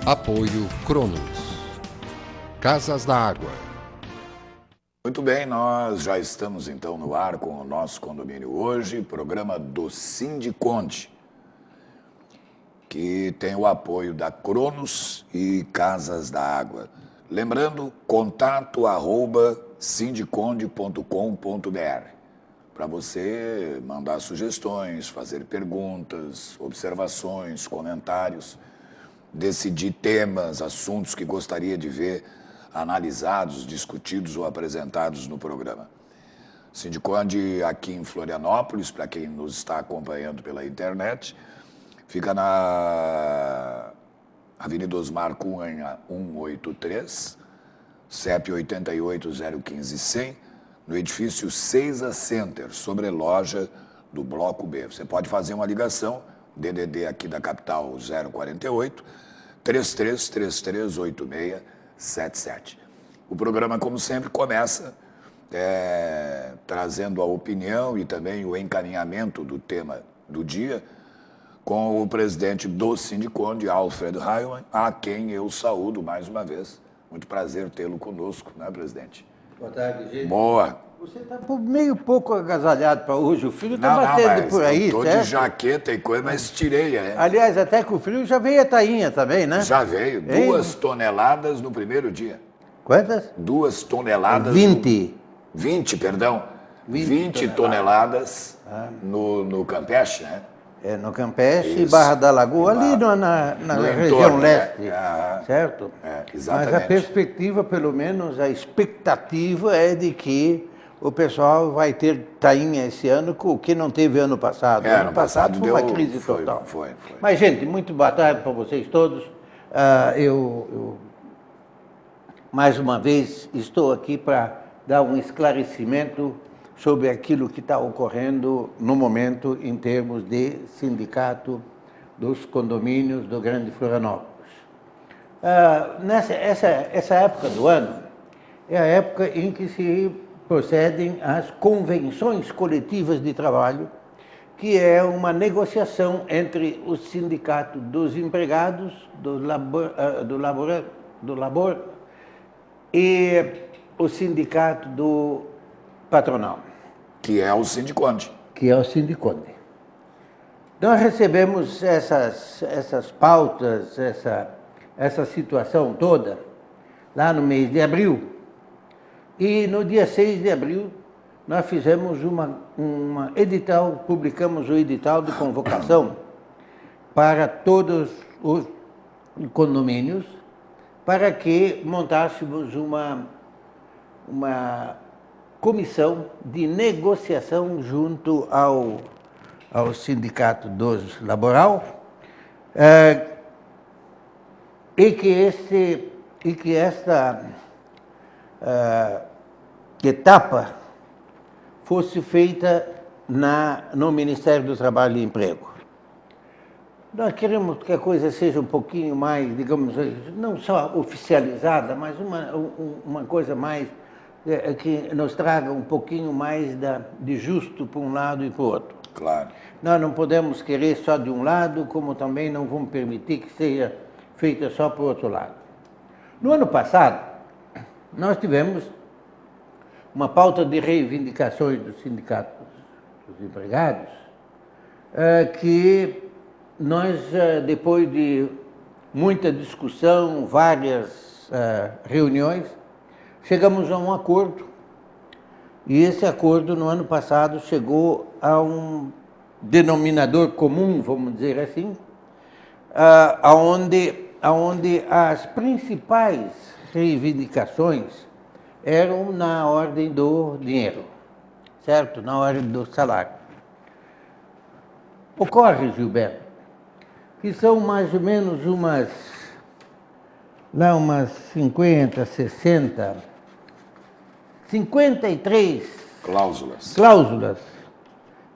Apoio Cronos. Casas da Água. Muito bem, nós já estamos então no ar com o nosso condomínio hoje, programa do Sindiconde, que tem o apoio da Cronos e Casas da Água. Lembrando, contato@sindiconde.com.br para você mandar sugestões, fazer perguntas, observações, comentários, decidir temas, assuntos que gostaria de ver analisados, discutidos ou apresentados no programa. Sindiconde aqui em Florianópolis, para quem nos está acompanhando pela internet, fica na Avenida Osmar Cunha 183, CEP 88015100, no edifício Seiza Center, sobre loja do Bloco B. Você pode fazer uma ligação, DDD aqui da capital 048 33338677. O programa, como sempre, começa trazendo a opinião e também o encaminhamento do tema do dia com o presidente do Sindiconde, Alfredo Heilmann, a quem eu saúdo mais uma vez. Muito prazer tê-lo conosco, né, presidente? Boa tarde, gente. Boa. Você está meio pouco agasalhado para hoje. O frio está batendo por aí, eu tô certo? de jaqueta e coisa, mas tirei. Aliás, até com o frio já veio a tainha também, né? Já veio. 2 toneladas no primeiro dia. Quantas? 2 toneladas. 20. 20, perdão. 20 toneladas no Campeche, né? No Campeche, Isso. Barra da Lagoa, ali na no região entorno, leste, né? certo? Exatamente. Mas a perspectiva, pelo menos, a expectativa é de que o pessoal vai ter tainha esse ano, o que não teve ano passado. Ano passado foi uma crise total. Foi. Mas, gente, muito boa tarde para vocês todos. Eu, mais uma vez, estou aqui para dar um esclarecimento sobre aquilo que está ocorrendo no momento em termos de sindicato dos condomínios do Grande Florianópolis. Essa época do ano é a época em que se procedem às convenções coletivas de trabalho, que é uma negociação entre o sindicato dos empregados, do labor e o sindicato do patronal. Que é o Sindiconde. Que é o Sindiconde. Nós recebemos essas pautas, essa situação toda, lá no mês de abril. E no dia 6 de abril, nós fizemos uma edital, publicamos o edital de convocação para todos os condomínios, para que montássemos uma comissão de negociação junto ao sindicato dos laboral, e que esta etapa fosse feita no Ministério do Trabalho e Emprego. Nós queremos que a coisa seja um pouquinho mais, digamos, não só oficializada, mas uma coisa mais que nos traga um pouquinho mais de justo para um lado e para o outro. Claro. Nós não podemos querer só de um lado, como também não vamos permitir que seja feita só para o outro lado. No ano passado, nós tivemos uma pauta de reivindicações do sindicato dos empregados, que nós, depois de muita discussão, várias reuniões, chegamos a um acordo, e esse acordo, no ano passado, chegou a um denominador comum, vamos dizer assim, aonde as principais reivindicações eram na ordem do dinheiro, certo? Na ordem do salário. Ocorre, Gilberto, que são mais ou menos umas 50, 60, 53 cláusulas,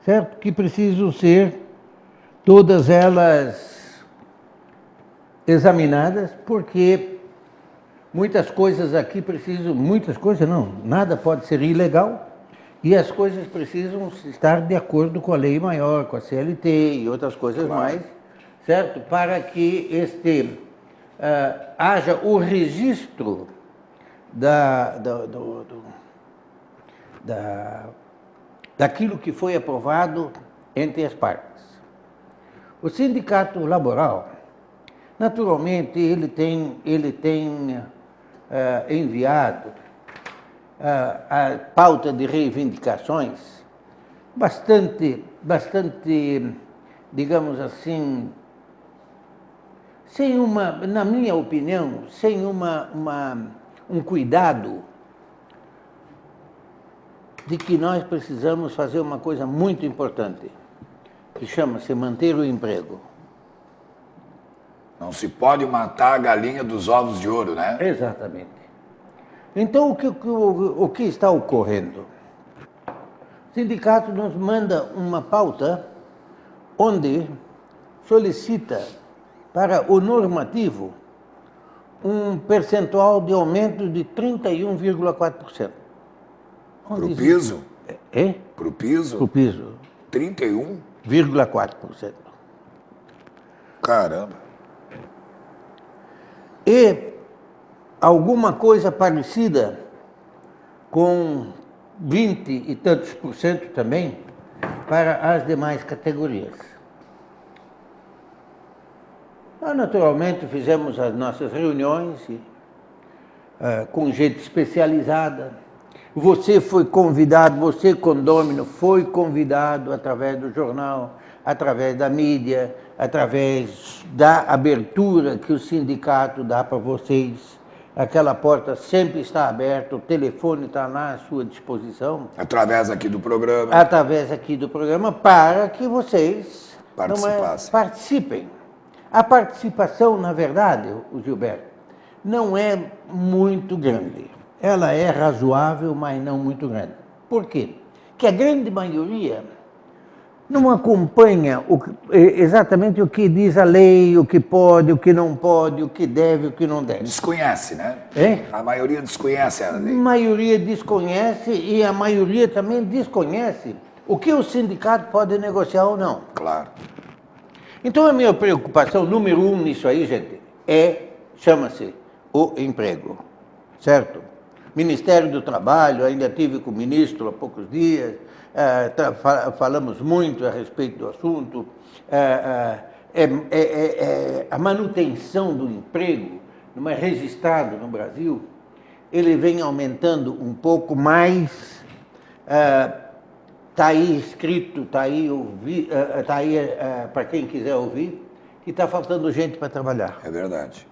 certo? Que precisam ser todas elas examinadas, porque muitas coisas aqui precisam, nada pode ser ilegal, e as coisas precisam estar de acordo com a lei maior, com a CLT e outras coisas mais, certo? Para que haja o registro daquilo que foi aprovado entre as partes. O sindicato laboral, naturalmente, ele tem enviado a pauta de reivindicações bastante, digamos assim, sem na minha opinião, sem um cuidado de que nós precisamos fazer uma coisa muito importante, que chama-se manter o emprego. Não se pode matar a galinha dos ovos de ouro, né? Exatamente. Então, o que está ocorrendo? O sindicato nos manda uma pauta onde solicita para o normativo um percentual de aumento de 31,4%. Para o piso? É? Para o piso? Para o piso. 31,4%. Caramba. E alguma coisa parecida com 20 e tantos por cento também para as demais categorias. Nós, naturalmente, fizemos as nossas reuniões com gente especializada. Você foi convidado, você, condômino, foi convidado através do jornal, através da mídia, através da abertura que o sindicato dá para vocês. Aquela porta sempre está aberta, o telefone está lá à sua disposição. Através aqui do programa. Através aqui do programa, para que vocês participem. A participação, na verdade, o Gilberto, não é muito grande. Ela é razoável, mas não muito grande. Por quê? Porque a grande maioria não acompanha exatamente o que diz a lei, o que pode, o que não pode, o que deve, o que não deve. Desconhece, né? É? A maioria desconhece a lei. A maioria desconhece e a maioria também desconhece o que o sindicato pode negociar ou não. Claro. Então a minha preocupação número 1 nisso aí, gente, chama-se o emprego, certo? Ministério do Trabalho, ainda tive com o ministro há poucos dias, falamos muito a respeito do assunto, a manutenção do emprego, não é registrado no Brasil, ele vem aumentando um pouco mais, está aí escrito, está aí, para quem quiser ouvir, que está faltando gente para trabalhar. É verdade.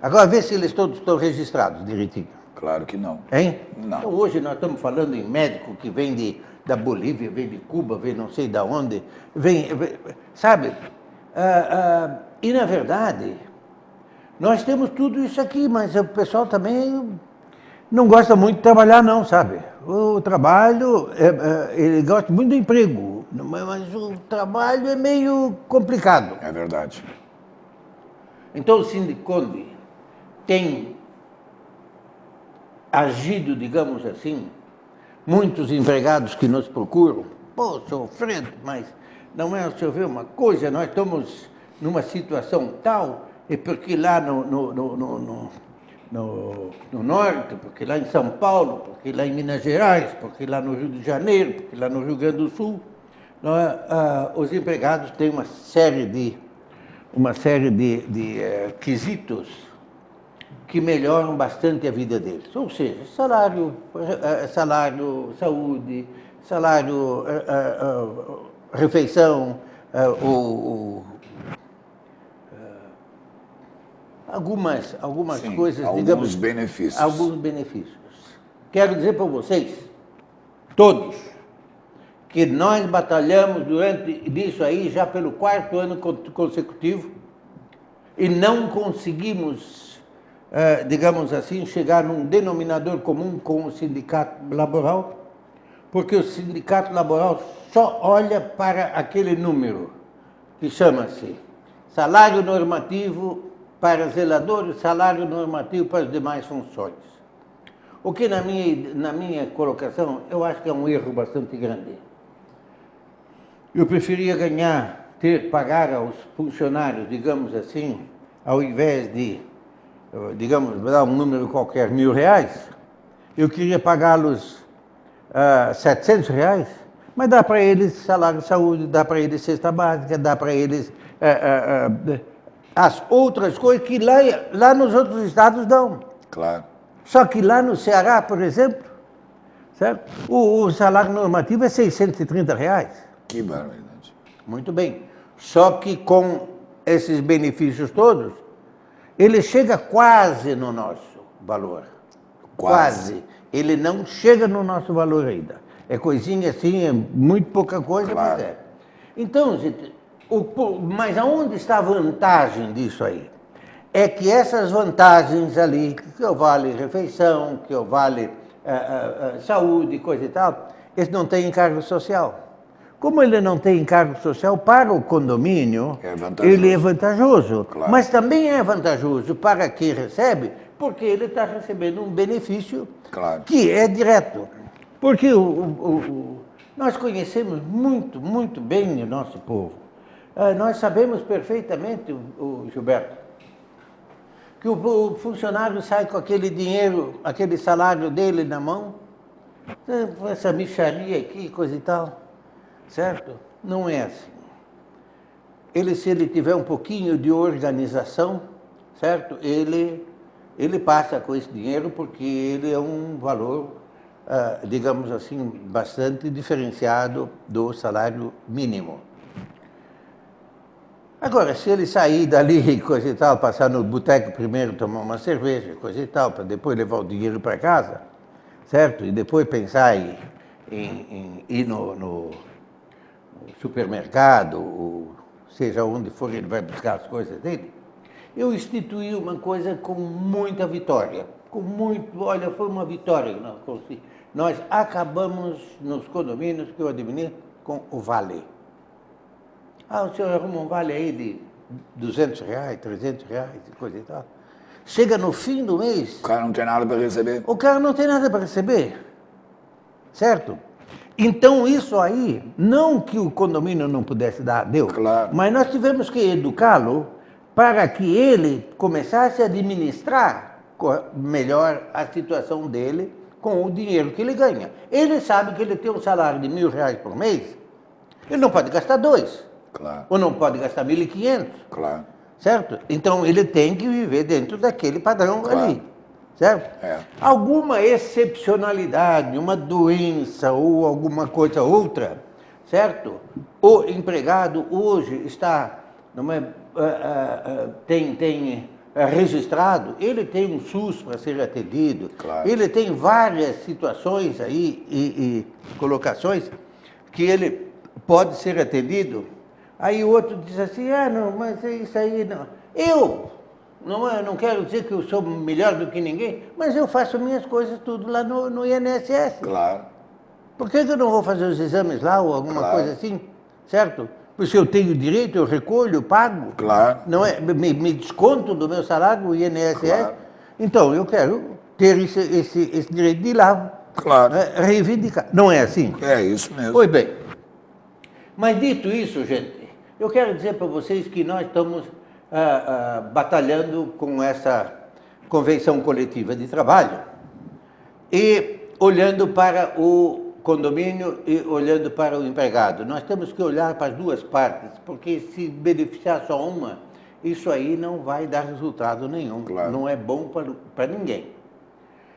Agora, vê se eles todos estão registrados direitinho. Claro que não. Hein? Não. Então, hoje nós estamos falando em médico que vem da Bolívia, vem de Cuba, vem não sei de onde, sabe? E, na verdade, nós temos tudo isso aqui, mas o pessoal também não gosta muito de trabalhar, não, sabe? O trabalho, ele gosta muito do emprego, mas o trabalho é meio complicado. É verdade. Então, o Sindiconde tem agido, digamos assim, muitos empregados que nos procuram, pô, senhor Fredo, mas não é o senhor ver uma coisa, nós estamos numa situação tal, e porque lá no norte, porque lá em São Paulo, porque lá em Minas Gerais, porque lá no Rio de Janeiro, porque lá no Rio Grande do Sul, os empregados têm uma série de quesitos que melhoram bastante a vida deles. Ou seja, salário, saúde, salário, refeição, algumas Sim, coisas, alguns digamos... benefícios. Alguns benefícios. Quero dizer para vocês, todos, que nós batalhamos disso aí já pelo 4º ano consecutivo e não conseguimos, digamos assim, chegar num denominador comum com o sindicato laboral, porque o sindicato laboral só olha para aquele número que chama-se salário normativo para zeladores, salário normativo para as demais funções. O que, na minha colocação, eu acho que é um erro bastante grande. Eu preferia pagar aos funcionários, digamos assim, ao invés de, digamos, vou dar um número qualquer, R$1.000, eu queria pagá-los R$700, mas dá para eles salário de saúde, dá para eles cesta básica, dá para eles as outras coisas que lá nos outros estados dão. Claro. Só que lá no Ceará, por exemplo, certo? O salário normativo é R$630. Que barbaridade. Muito bem. Só que com esses benefícios todos, ele chega quase no nosso valor. Quase. Ele não chega no nosso valor ainda. É coisinha assim, é muito pouca coisa, claro. Mas é. Então, gente, mas aonde está a vantagem disso aí? É que essas vantagens ali, que o vale refeição, que o vale saúde, coisa e tal, eles não têm encargo social. Como ele não tem encargo social para o condomínio, ele é vantajoso. Claro. Mas também é vantajoso para quem recebe, porque ele está recebendo um benefício claro. Que é direto. Porque nós conhecemos muito bem o nosso povo. Nós sabemos perfeitamente, Gilberto, que o funcionário sai com aquele dinheiro, aquele salário dele na mão, essa mixaria aqui, coisa e tal, certo? Não é assim. Se ele tiver um pouquinho de organização, certo? Ele passa com esse dinheiro porque ele é um valor, digamos assim, bastante diferenciado do salário mínimo. Agora, se ele sair dali, coisa e tal, passar no boteco primeiro, tomar uma cerveja, coisa e tal, para depois levar o dinheiro para casa, certo? E depois pensar em ir no supermercado, ou seja onde for ele vai buscar as coisas dele, eu instituí uma coisa com muita vitória. Olha, foi uma vitória. Nós acabamos nos condomínios que eu administro com o vale. O senhor arruma um vale aí de R$200, R$300, coisa e tal. Chega no fim do mês... O cara não tem nada para receber. O cara não tem nada para receber, certo? Então isso aí, não que o condomínio não pudesse dar, deu. Claro. Mas nós tivemos que educá-lo para que ele começasse a administrar melhor a situação dele com o dinheiro que ele ganha. Ele sabe que ele tem um salário de R$1.000 por mês, ele não pode gastar 2. Claro. Ou não pode gastar 1.500. Claro. Certo? Então ele tem que viver dentro daquele padrão claro. ali. Certo? É. Alguma excepcionalidade, uma doença ou alguma coisa outra, certo? O empregado hoje está, tem registrado, ele tem um SUS para ser atendido, claro. Ele tem várias situações aí e colocações que ele pode ser atendido. Aí o outro diz assim, não, mas isso aí não. Eu não quero dizer que eu sou melhor do que ninguém, mas eu faço minhas coisas tudo lá no INSS. Claro. Por que eu não vou fazer os exames lá ou alguma claro. coisa assim, certo? Porque eu tenho direito, eu recolho, eu pago. Claro. Não é, me desconto do meu salário, o INSS. Claro. Então, eu quero ter esse direito de ir lá. Claro. Reivindicar. Não é assim? É isso mesmo. Pois bem. Mas dito isso, gente, eu quero dizer para vocês que nós estamos batalhando com essa convenção coletiva de trabalho e olhando para o condomínio e olhando para o empregado. Nós temos que olhar para as duas partes, porque se beneficiar só uma, isso aí não vai dar resultado nenhum. Claro. Não é bom para ninguém.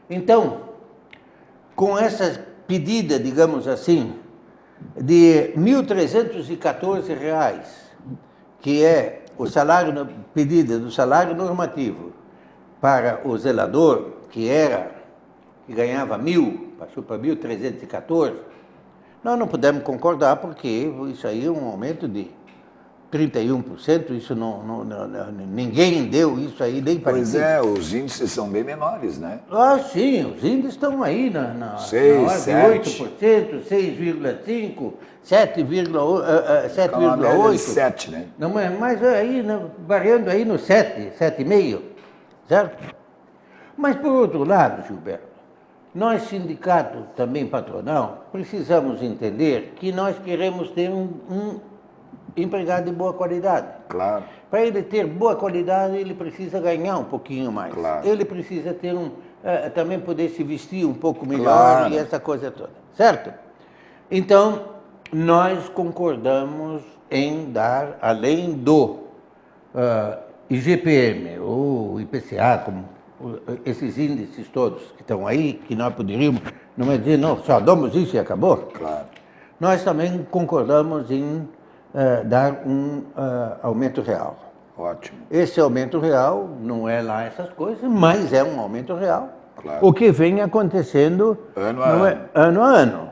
Então, com essa pedida, digamos assim, de R$ 1.314, que é o salário, pedida do salário normativo para o zelador, que ganhava 1.000, passou para 1.314, nós não pudemos concordar porque isso aí é um aumento de 31%, isso ninguém deu isso aí nem para Pois é, os índices são bem menores, né? Sim, os índices estão aí na 6, ordem de 7. 8%, 6,5%, 7,8%. 7, né? Não, mas aí, variando aí no 7, 7,5%, certo? Mas, por outro lado, Gilberto, nós, sindicato também patronal, precisamos entender que nós queremos ter empregado de boa qualidade. Claro. Para ele ter boa qualidade, ele precisa ganhar um pouquinho mais. Claro. Ele precisa ter também poder se vestir um pouco melhor Claro. e essa coisa toda, certo? Então, nós concordamos em dar, além do IGPM, ou IPCA, como esses índices todos que estão aí, que nós poderíamos, não é dizer, não, só damos isso e acabou. Claro. Nós também concordamos em dar um aumento real. Ótimo. Esse aumento real não é lá essas coisas, mas é um aumento real. Claro. O que vem acontecendo Ano a ano. ano a ano,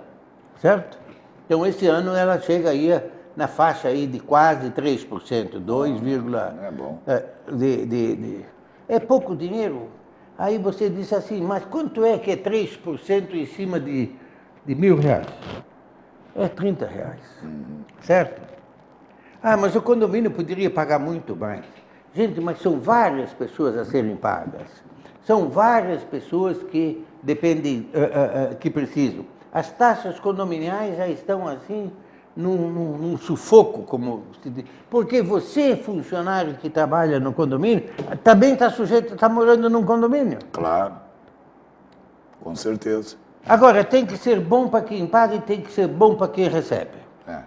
certo? Então, esse ano ela chega aí na faixa aí de quase 3%, 2, É bom. É pouco dinheiro. Aí você disse assim, mas quanto é que é 3% em cima de R$1.000? É R$30, certo? Ah, mas o condomínio poderia pagar muito mais. Gente, mas são várias pessoas a serem pagas. São várias pessoas que dependem, que precisam. As taxas condominiais já estão assim, num sufoco, como se diz. Porque você, funcionário que trabalha no condomínio, também está sujeito, está morando num condomínio. Claro. Com certeza. Agora, tem que ser bom para quem paga e tem que ser bom para quem recebe.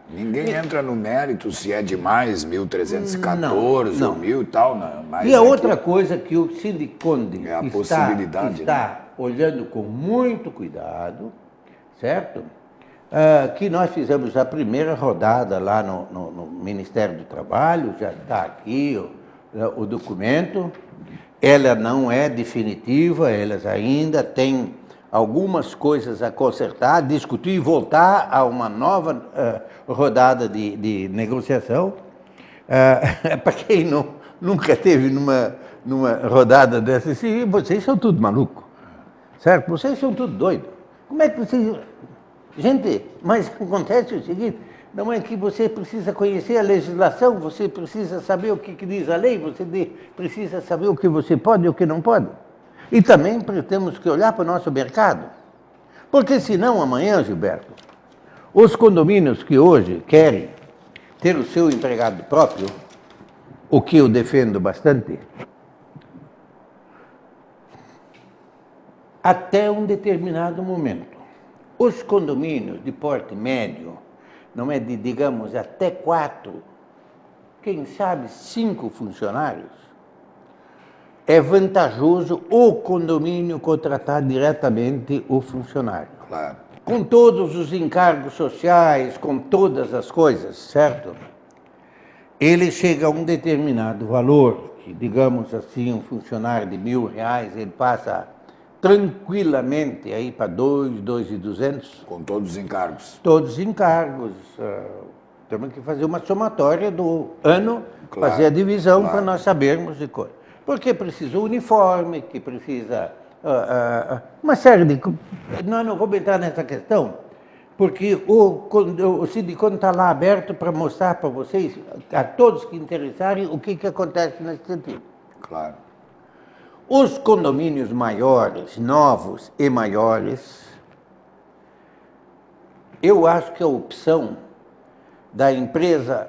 Ninguém entra no mérito se é de mais 1.314 Não. ou 1.000 e tal, não. Mas E a outra coisa que o Sindiconde É a possibilidade, está olhando com muito cuidado, certo? Que nós fizemos a primeira rodada lá no Ministério do Trabalho, já está aqui o documento. Ela não é definitiva, elas ainda têm algumas coisas a consertar, discutir e voltar a uma nova rodada de negociação. Para quem nunca teve numa rodada dessa, assim, vocês são tudo maluco, certo? Vocês são tudo doido. Como é que vocês... Gente, mas acontece o seguinte, não é que você precisa conhecer a legislação, você precisa saber o que diz a lei, você precisa saber o que você pode e o que não pode. E também temos que olhar para o nosso mercado. Porque senão amanhã, Gilberto, os condomínios que hoje querem ter o seu empregado próprio, o que eu defendo bastante, até um determinado momento, os condomínios de porte médio, não é de, digamos, até 4, quem sabe 5 funcionários, é vantajoso o condomínio contratar diretamente o funcionário. Claro. Com todos os encargos sociais, com todas as coisas, certo? Ele chega a um determinado valor, que, digamos assim, um funcionário de R$1.000, ele passa tranquilamente aí para 2.200. Com todos os encargos. Todos os encargos. Temos que fazer uma somatória do ano, Claro, fazer a divisão claro. para nós sabermos de coisa. Porque precisa uniforme, que precisa uma série de... Nós não vamos entrar nessa questão, porque o Sindiconde está lá aberto para mostrar para vocês, a todos que interessarem, o que acontece nesse sentido. Claro. Os condomínios maiores, novos e maiores, eu acho que a opção da empresa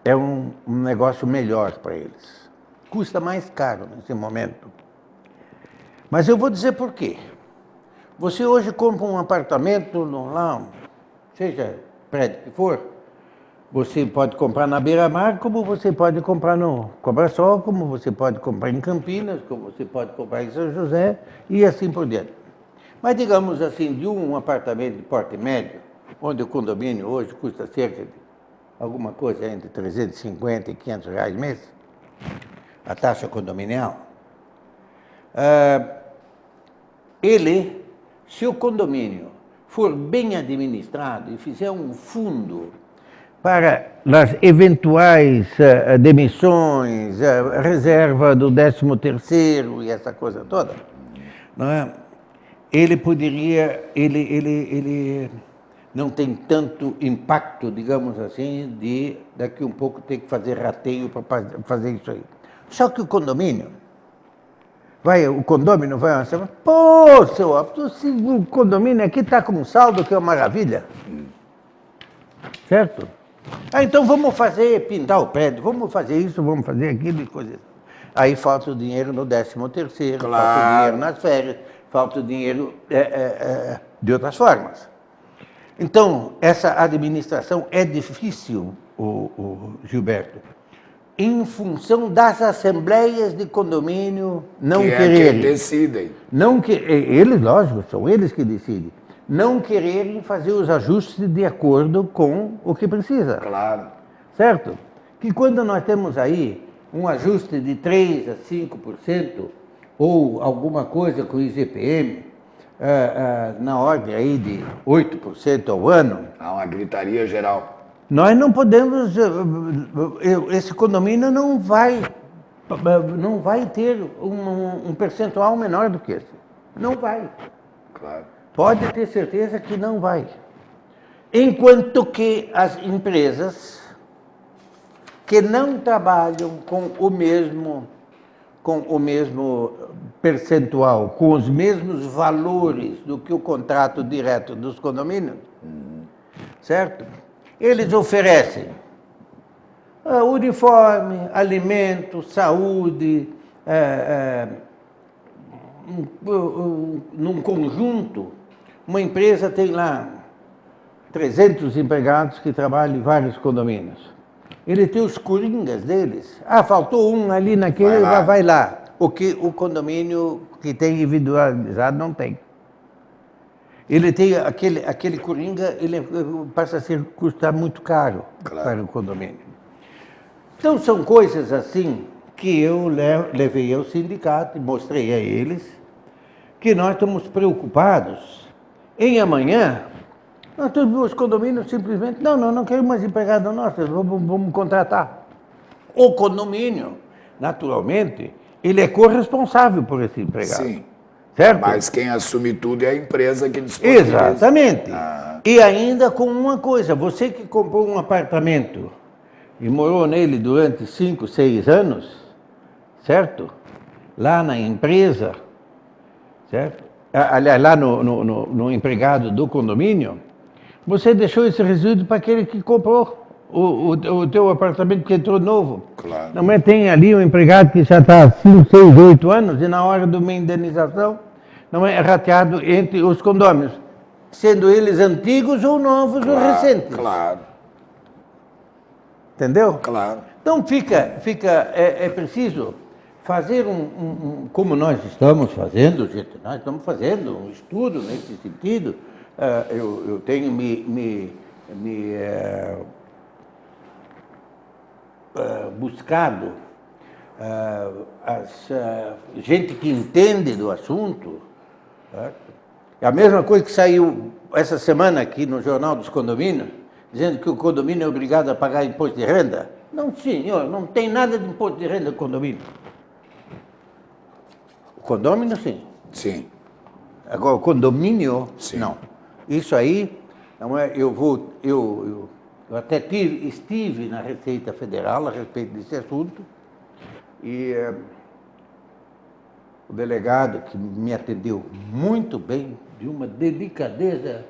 é um negócio melhor para eles. Custa mais caro nesse momento. Mas eu vou dizer por quê. Você hoje compra um apartamento, lá, seja prédio que for, você pode comprar na beira-mar, como você pode comprar no Cobrasol, como você pode comprar em Campinas, como você pode comprar em São José, e assim por diante. Mas, digamos assim, de um apartamento de porte médio, onde o condomínio hoje custa cerca de alguma coisa entre 350 e 500 reais mês, a taxa condominial, ele, se o condomínio for bem administrado e fizer um fundo para as eventuais demissões, reserva do 13º e essa coisa toda, não é? Ele poderia, ele não tem tanto impacto, digamos assim, de daqui um pouco ter que fazer rateio para fazer isso aí. Só que o condomínio, o condômino vai pensar, pô, seu o condomínio aqui está com um saldo que é uma maravilha. Certo? Então vamos pintar o prédio, vamos fazer isso, vamos fazer aquilo e coisas. Aí falta o dinheiro no 13º, Claro. falta o dinheiro nas férias, falta o dinheiro de outras formas. Então, essa administração é difícil, o Gilberto, em função das assembleias de condomínio não quererem. Que decidem. Eles, lógico, são eles que decidem. Não quererem fazer os ajustes de acordo com o que precisa. Claro. Certo? Que quando nós temos aí um ajuste de 3% a 5%, ou alguma coisa com o IGPM, na ordem aí de 8% ao ano... Há uma gritaria geral. Nós não podemos, esse condomínio não vai ter um percentual menor do que esse. Não vai. Claro. Pode ter certeza que não vai. Enquanto que as empresas que não trabalham com o mesmo percentual, com os mesmos valores do que o contrato direto dos condomínios, certo? Eles oferecem uniforme, alimento, saúde, num conjunto. Uma empresa tem lá 300 empregados que trabalham em vários condomínios. Ele tem os coringas deles. Faltou um ali naquele, vai lá. O que o condomínio que tem individualizado não tem. Ele tem aquele coringa, ele passa a custar muito caro para o condomínio. Então, são coisas assim que eu levei ao sindicato e mostrei a eles que nós estamos preocupados em amanhã. Os condomínios simplesmente, não queremos mais empregado nosso, vamos contratar. O condomínio, naturalmente, ele é corresponsável por esse empregado. Sim. Certo? Mas quem assume tudo é a empresa que disponibiliza. Exatamente. E ainda com uma coisa, você que comprou um apartamento e morou nele durante 5, 6 anos, certo? Lá na empresa, certo? Aliás, lá no empregado do condomínio, você deixou esse resíduo para aquele que comprou o teu apartamento que entrou novo. Claro. Não é? Tem ali um empregado que já está há 5, 6, 8 anos e na hora de uma indenização não é rateado entre os condôminos, sendo eles antigos ou novos ou recentes. Claro. Entendeu? Claro. Então é preciso fazer como nós estamos fazendo, gente, nós estamos fazendo um estudo nesse sentido. Eu tenho buscado gente que entende do assunto. É a mesma coisa que saiu essa semana aqui no Jornal dos Condomínios, dizendo que o condomínio é obrigado a pagar imposto de renda. Não, senhor, não tem nada de imposto de renda no condomínio. O condomínio, sim. Sim. Agora, o condomínio, Sim. não. Isso aí, não é, eu até estive na Receita Federal a respeito desse assunto, e o delegado que me atendeu muito bem, de uma delicadeza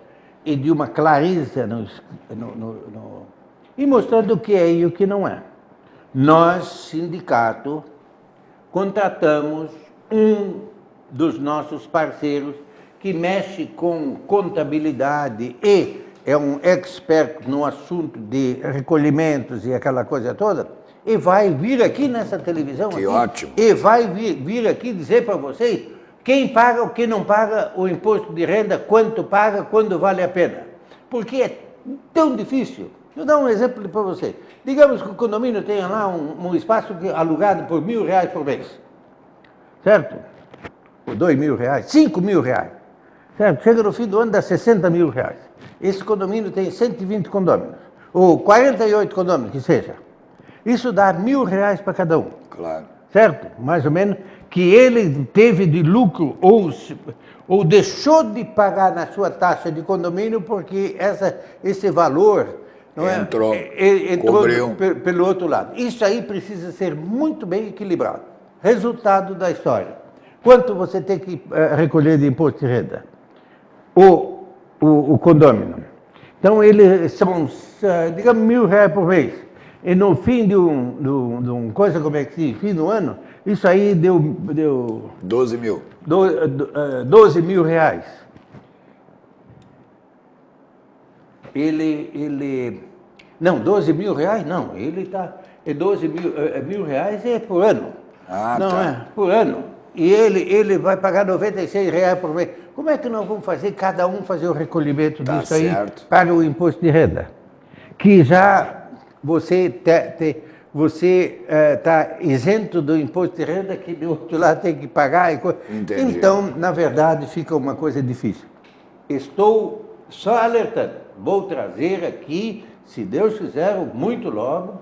e de uma clareza e mostrando o que é e o que não é. Nós, sindicato, contratamos um dos nossos parceiros que mexe com contabilidade e é um expert no assunto de recolhimentos e aquela coisa toda, e vai vir aqui nessa televisão. Que ótimo. E vai vir aqui dizer para vocês quem paga ou quem não paga o imposto de renda, quanto paga, quando vale a pena. Porque é tão difícil. Vou dar um exemplo para você. Digamos que o condomínio tenha lá um espaço alugado por R$1.000 por mês. Certo? Por R$2.000, R$5.000. Certo? Chega no fim do ano, dá R$60.000. Esse condomínio tem 120 condôminos, ou 48 condôminos, que seja. Isso dá R$1.000 para cada um. Claro. Certo? Mais ou menos, que ele teve de lucro ou deixou de pagar na sua taxa de condomínio porque esse valor entrou cobriu pelo outro lado. Isso aí precisa ser muito bem equilibrado. Resultado da história. Quanto você tem que recolher de imposto de renda? O condômino. Então, eles são, digamos, R$1.000 por mês. E no fim de um coisa, como é que se diz, fim do ano, isso aí deu 12 mil. 12 mil reais. Não, 12 mil reais não, ele está, 12 mil reais é por ano. Ah, não tá. é, por ano. E ele vai pagar R$96 por mês. Como é que nós vamos fazer, cada um fazer o recolhimento Tá disso aí certo. para o imposto de renda? Que já você está isento do imposto de renda que do outro lado tem que pagar. Entendi. Então, na verdade, fica uma coisa difícil. Estou só alertando. Vou trazer aqui, se Deus quiser, muito logo,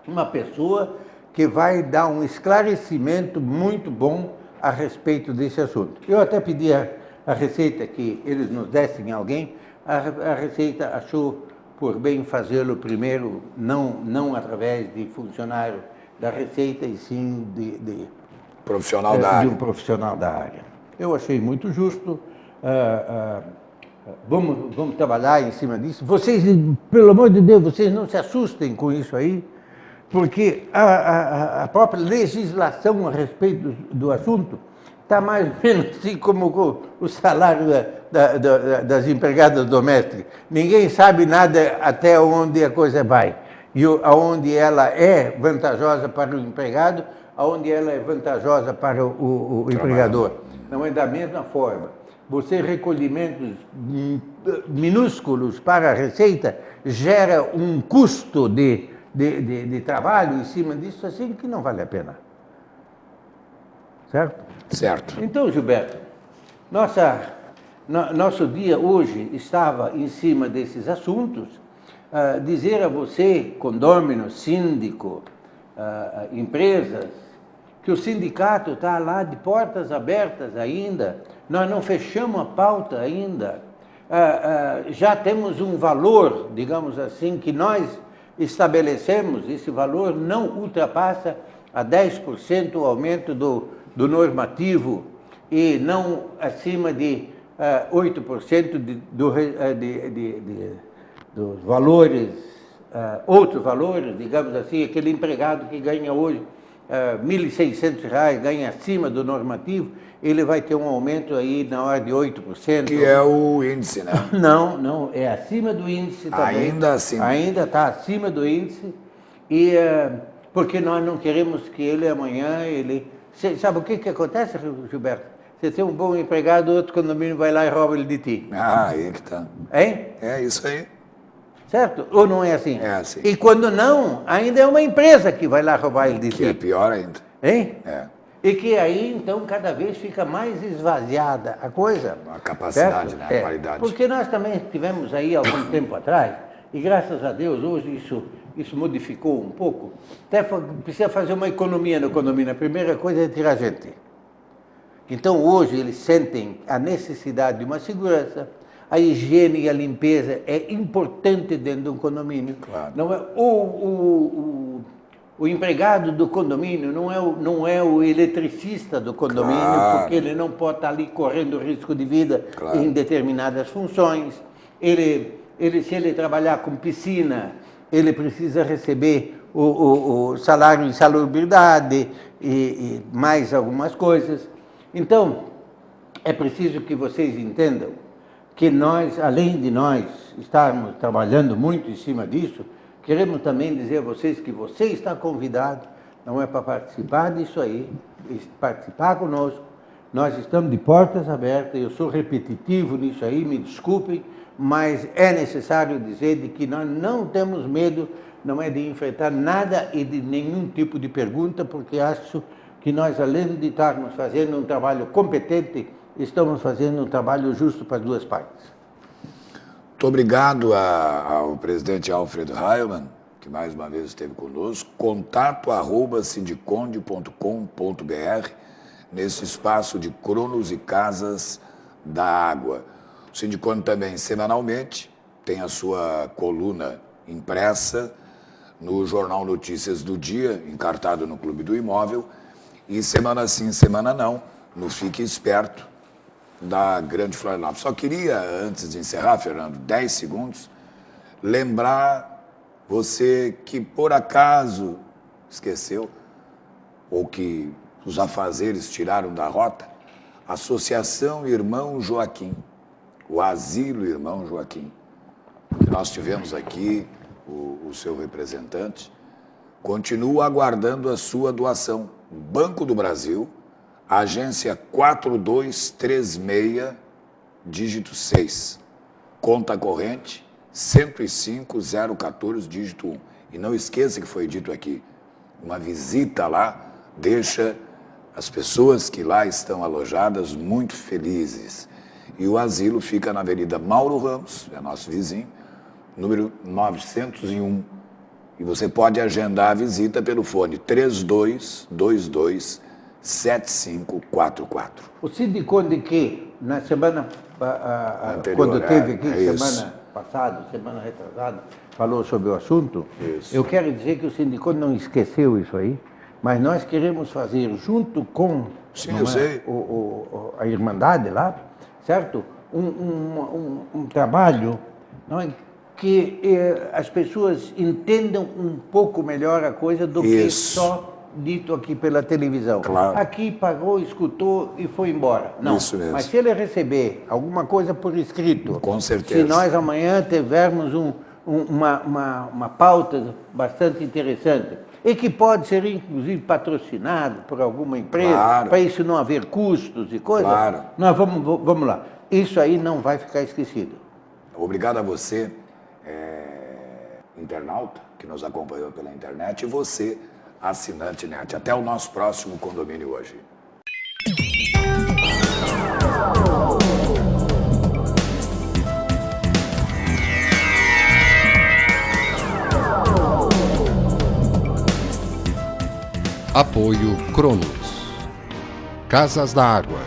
uma pessoa que vai dar um esclarecimento muito bom a respeito desse assunto. Eu até pedi a Receita que eles nos dessem alguém, a Receita achou por bem fazê-lo primeiro, não através de funcionário da Receita, e sim Profissional da área. de um profissional da área. Eu achei muito justo. Vamos trabalhar em cima disso. Vocês, pelo amor de Deus, vocês não se assustem com isso aí, porque a própria legislação a respeito do assunto está mais ou menos assim como o salário das empregadas domésticas. Ninguém sabe nada até onde a coisa vai. E aonde ela é vantajosa para o empregado, aonde ela é vantajosa para o empregador. Não é da mesma forma. Você, recolhimentos minúsculos para a Receita, gera um custo de trabalho em cima disso assim que não vale a pena. Certo? Certo. Então, Gilberto, nosso dia hoje estava em cima desses assuntos. Dizer a você, condômino, síndico, empresas, que o sindicato está lá de portas abertas ainda, nós não fechamos a pauta ainda, já temos um valor, digamos assim, que nós estabelecemos, esse valor não ultrapassa a 10% o aumento do normativo e não acima de 8% dos valores, outros valores, digamos assim, aquele empregado que ganha hoje R$1.600, ganha acima do normativo, ele vai ter um aumento aí na ordem de 8%. Que é o índice, né? Não, é acima do índice também. Ainda acima. Ainda está acima do índice, e porque nós não queremos que ele amanhã, sabe o que acontece, Gilberto? Você tem um bom empregado, outro condomínio vai lá e rouba ele de ti. Aí que tá. Hein? É isso aí. Certo? Ou não é assim? É assim. E quando não, ainda é uma empresa que vai lá roubar ele de ti. Que é pior ainda. Hein? É. E que aí, então, cada vez fica mais esvaziada a coisa. A capacidade, certo? né? A qualidade. Porque nós também tivemos aí, algum tempo atrás, e graças a Deus, hoje isso modificou um pouco, até precisa fazer uma economia no condomínio. A primeira coisa é tirar gente. Então, hoje, eles sentem a necessidade de uma segurança, a higiene e a limpeza é importante dentro de um condomínio. Claro. Não é o empregado do condomínio não é o eletricista do condomínio, Claro. porque ele não pode estar ali correndo risco de vida Claro. em determinadas funções. Se ele trabalhar com piscina, ele precisa receber o salário de salubridade e mais algumas coisas. Então, é preciso que vocês entendam que nós, além de nós estarmos trabalhando muito em cima disso, queremos também dizer a vocês que você está convidado, não é para participar disso aí, participar conosco. Nós estamos de portas abertas, eu sou repetitivo nisso aí, me desculpem, mas é necessário dizer de que nós não temos medo, não é de enfrentar nada e de nenhum tipo de pergunta, porque acho que nós, além de estarmos fazendo um trabalho competente, estamos fazendo um trabalho justo para as duas partes. Muito obrigado ao presidente Alfredo Heilmann, que mais uma vez esteve conosco. contato@sindiconde.com.br, nesse espaço de Cronos e Casas da Água. O Sindiconde também, semanalmente, tem a sua coluna impressa no Jornal Notícias do Dia, encartado no Clube do Imóvel, e semana sim, semana não, no Fique Esperto, da Grande Florianópolis. Só queria, antes de encerrar, Fernando, 10 segundos, lembrar você que por acaso esqueceu, ou que os afazeres tiraram da rota, Associação Irmão Joaquim, o Asilo Irmão Joaquim, que nós tivemos aqui, o seu representante, continua aguardando a sua doação. Banco do Brasil, agência 4236, dígito 6, conta corrente 105014, dígito 1. E não esqueça que foi dito aqui, uma visita lá deixa as pessoas que lá estão alojadas muito felizes. E o asilo fica na Avenida Mauro Ramos, é nosso vizinho, número 901. E você pode agendar a visita pelo fone 3222-7544. O Sindiconde que, na semana, Anterior, quando teve aqui, isso. semana passada, semana retrasada, falou sobre o assunto, Isso. eu quero dizer que o Sindiconde não esqueceu isso aí, mas nós queremos fazer, junto com Sim, eu sei. a Irmandade lá, certo? Um trabalho, não é? Que as pessoas entendam um pouco melhor a coisa do que Isso. só dito aqui pela televisão. Claro. Aqui pagou, escutou e foi embora. Não, Isso mesmo. mas se ele receber alguma coisa por escrito, Com certeza. se nós amanhã tivermos uma pauta bastante interessante, e que pode ser, inclusive, patrocinado por alguma empresa, Claro. para isso não haver custos e coisas, Claro. nós vamos lá. Isso aí não vai ficar esquecido. Obrigado a você, internauta, que nos acompanhou pela internet, e você, assinante NET. Até o nosso próximo condomínio hoje. Apoio Cronos. Casas da Água.